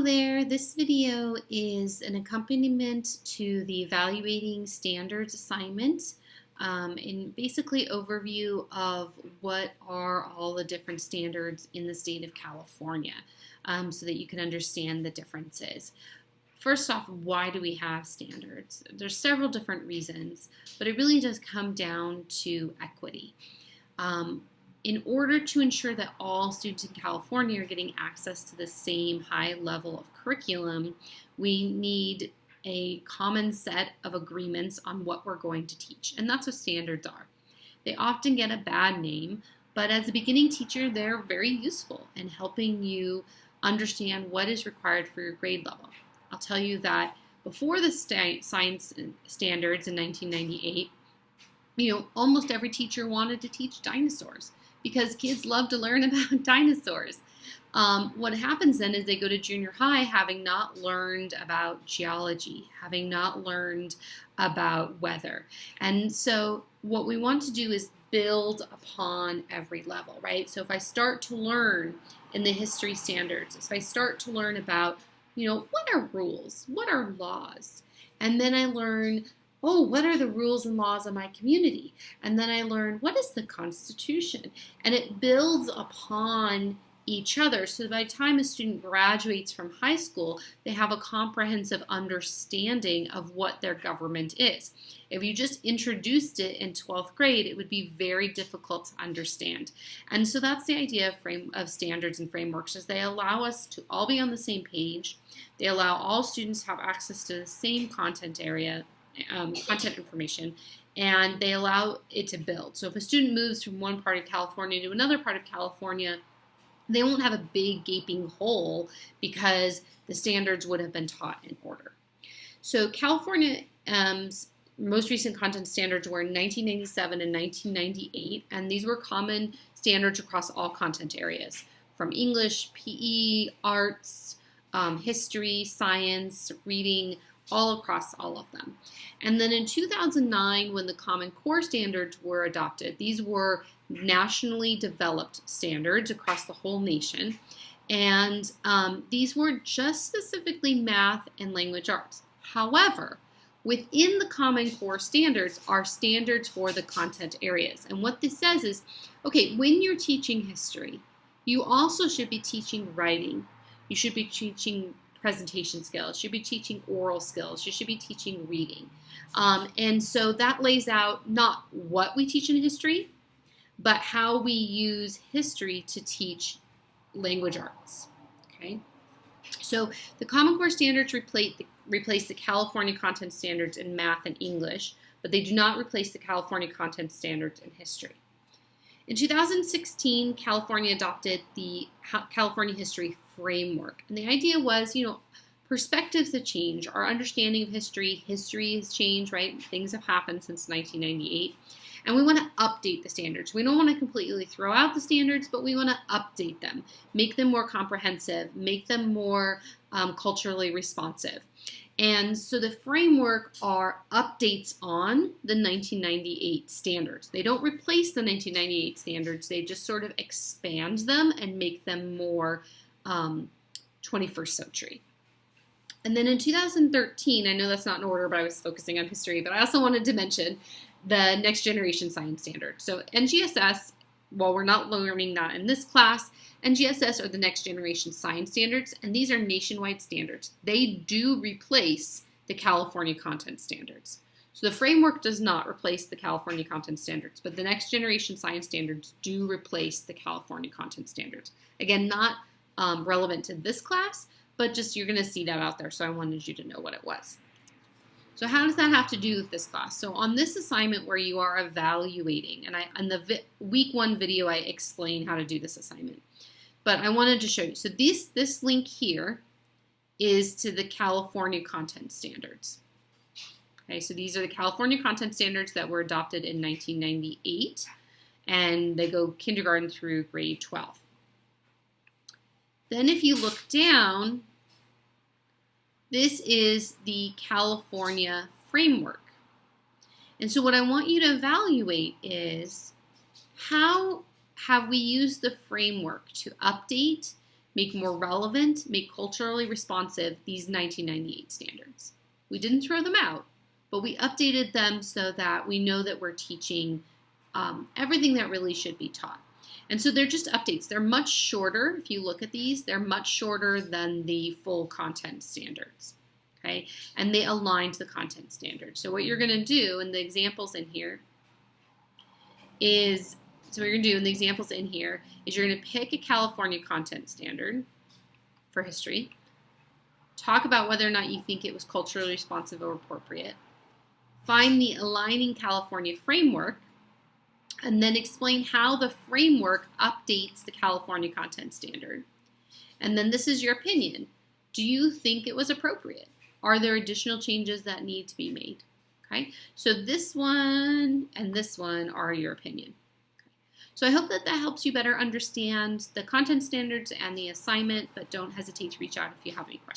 there, this video is an accompaniment to the Evaluating Standards assignment, and basically overview of what are all the different standards in the state of California, so that you can understand the differences. First off, why do we have standards? There's several different reasons, but it really does come down to equity. In order to ensure that all students in California are getting access to the same high level of curriculum, we need a common set of agreements on what we're going to teach. And that's what standards are. They often get a bad name, but as a beginning teacher, they're very useful in helping you understand what is required for your grade level. I'll tell you that before the science standards in 1998, almost every teacher wanted to teach dinosaurs because kids love to learn about dinosaurs. What happens then is they go to junior high having not learned about geology, having not learned about weather. And so what we want to do is build upon every level, right? So if I start to learn in the history standards, if I start to learn about, what are rules? What are laws? And then I learn, what are the rules and laws of my community? And then I learn, what is the Constitution? And it builds upon each other. So by the time a student graduates from high school, they have a comprehensive understanding of what their government is. If you just introduced it in 12th grade, it would be very difficult to understand. And so that's the idea of standards and frameworks, is they allow us to all be on the same page. They allow all students to have access to the same content information, and they allow it to build. So if a student moves from one part of California to another part of California, they won't have a big gaping hole because the standards would have been taught in order. So California's most recent content standards were in 1997 and 1998, and these were common standards across all content areas, from English, PE, arts, history, science, reading, all across all of them. And then in 2009, when the Common Core standards were adopted, these were nationally developed standards across the whole nation. And these were just specifically math and language arts. However, within the Common Core standards are standards for the content areas. And what this says is, okay, when you're teaching history, you also should be teaching writing. You should be teaching presentation skills. You should be teaching oral skills. You should be teaching reading. And so that lays out not what we teach in history, but how we use history to teach language arts. Okay? So the Common Core standards replace the California content standards in math and English, but they do not replace the California content standards in history. In 2016, California adopted the California History Framework. And the idea was, perspectives have changed. Our understanding of history has changed, right? Things have happened since 1998. And we want to update the standards. We don't want to completely throw out the standards, but we want to update them, make them more comprehensive, make them more culturally responsive. And so the framework are updates on the 1998 standards. They don't replace the 1998 standards. They just sort of expand them and make them more 21st century. And then in 2013, I know that's not in order, but I was focusing on history, but I also wanted to mention the Next Generation Science Standards. So NGSS, while we're not learning that in this class, NGSS are the Next Generation Science Standards, and these are nationwide standards. They do replace the California content standards. So the framework does not replace the California content standards, but the Next Generation Science Standards do replace the California content standards. Again, not relevant to this class, but just you're going to see that out there, so I wanted you to know what it was. So how does that have to do with this class? So on this assignment where you are evaluating, and in the week 1 video I explain how to do this assignment, but I wanted to show you. So this link here is to the California content standards. Okay, so these are the California content standards that were adopted in 1998, and they go kindergarten through grade 12. Then if you look down, this is the California framework. And so what I want you to evaluate is how have we used the framework to update make more relevant, make culturally responsive these 1998 standards. We didn't throw them out, but we updated them so that we know that we're teaching everything that really should be taught. And so they're just updates. They're much shorter. If you look at these, they're much shorter than the full content standards. Okay, and they align to the content standards. So what you're going to do in the examples in here is, you're going to pick a California content standard for history, talk about whether or not you think it was culturally responsive or appropriate, find the aligning California framework, and then explain how the framework updates the California content standard. And then this is your opinion. Do you think it was appropriate? Are there additional changes that need to be made? Okay, so this one and this one are your opinion. Okay. So I hope that helps you better understand the content standards and the assignment, but don't hesitate to reach out if you have any questions.